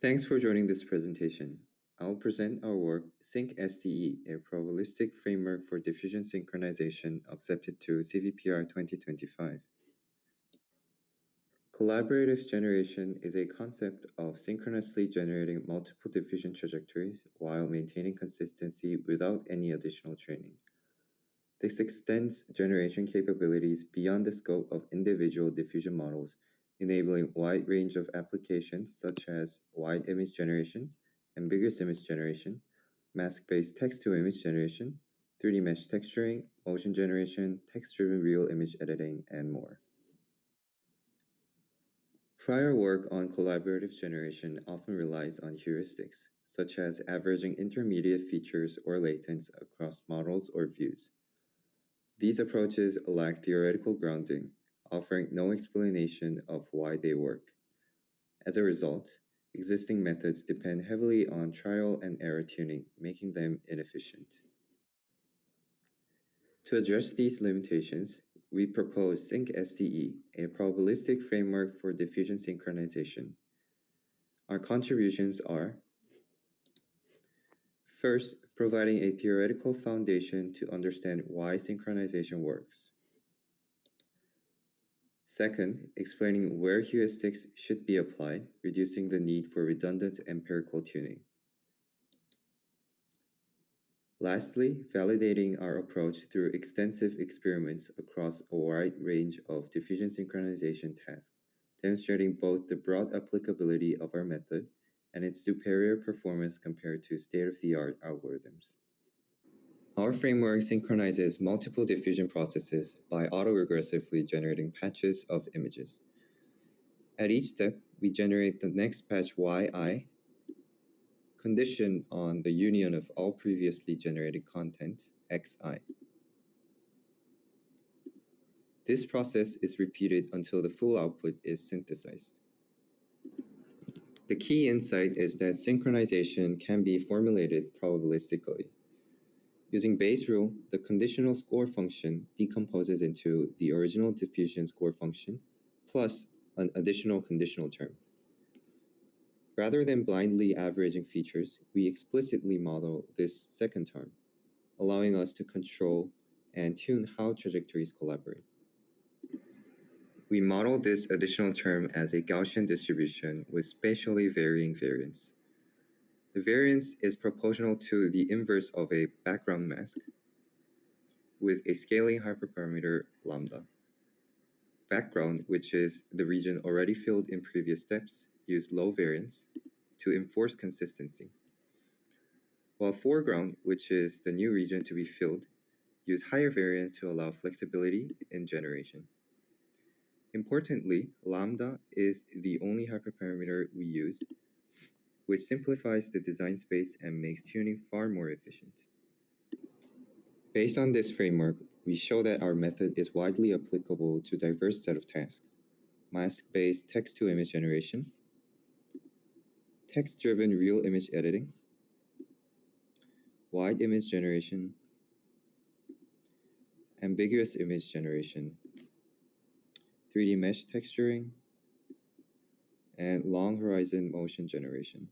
Thanks for joining this presentation. I'll present our work, SyncSDE, a probabilistic framework for diffusion synchronization accepted to CVPR 2025. Collaborative generation is a concept of synchronously generating multiple diffusion trajectories while maintaining consistency without any additional training. This extends generation capabilities beyond the scope of individual diffusion models, enabling a wide range of applications such as wide image generation, ambiguous image generation, mask-based text-to-image generation, 3D mesh texturing, motion generation, text-driven real image editing, and more. Prior work on collaborative generation often relies on heuristics, such as averaging intermediate features or latents across models or views. These approaches lack theoretical grounding, offering no explanation of why they work. As a result, existing methods depend heavily on trial and error tuning, making them inefficient. To address these limitations, we propose SyncSDE, a probabilistic framework for diffusion synchronization. Our contributions are: first, providing a theoretical foundation to understand why synchronization works. Second, explaining where heuristics should be applied, reducing the need for redundant empirical tuning. Lastly, validating our approach through extensive experiments across a wide range of diffusion synchronization tasks, demonstrating both the broad applicability of our method and its superior performance compared to state-of-the-art algorithms. Our framework synchronizes multiple diffusion processes by autoregressively generating patches of images. At each step, we generate the next patch yi, conditioned on the union of all previously generated content xi. This process is repeated until the full output is synthesized. The key insight is that synchronization can be formulated probabilistically. Using Bayes' rule, the conditional score function decomposes into the original diffusion score function plus an additional conditional term. Rather than blindly averaging features, we explicitly model this second term, allowing us to control and tune how trajectories collaborate. We model this additional term as a Gaussian distribution with spatially varying variance. The variance is proportional to the inverse of a background mask with a scaling hyperparameter lambda. Background, which is the region already filled in previous steps, use low variance to enforce consistency, while foreground, which is the new region to be filled, use higher variance to allow flexibility in generation. Importantly, lambda is the only hyperparameter we use, which simplifies the design space and makes tuning far more efficient. Based on this framework, we show that our method is widely applicable to a diverse set of tasks: mask-based text-to-image generation, text-driven real image editing, wide image generation, ambiguous image generation, 3D mesh texturing, and long horizon motion generation.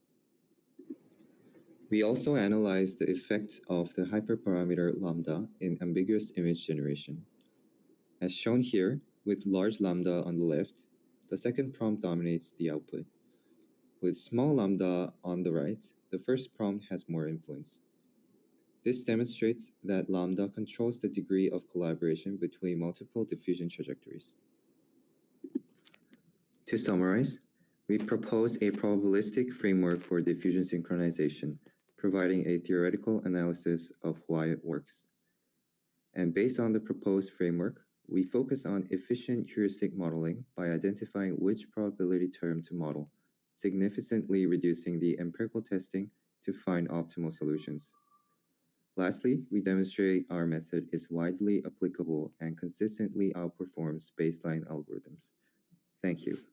We also analyzed the effect of the hyperparameter lambda in ambiguous image generation. As shown here, with large lambda on the left, the second prompt dominates the output. With small lambda on the right, the first prompt has more influence. This demonstrates that lambda controls the degree of collaboration between multiple diffusion trajectories. To summarize, we propose a probabilistic framework for diffusion synchronization, providing a theoretical analysis of why it works. And based on the proposed framework, we focus on efficient heuristic modeling by identifying which probability term to model, significantly reducing the empirical testing to find optimal solutions. Lastly, we demonstrate our method is widely applicable and consistently outperforms baseline algorithms. Thank you.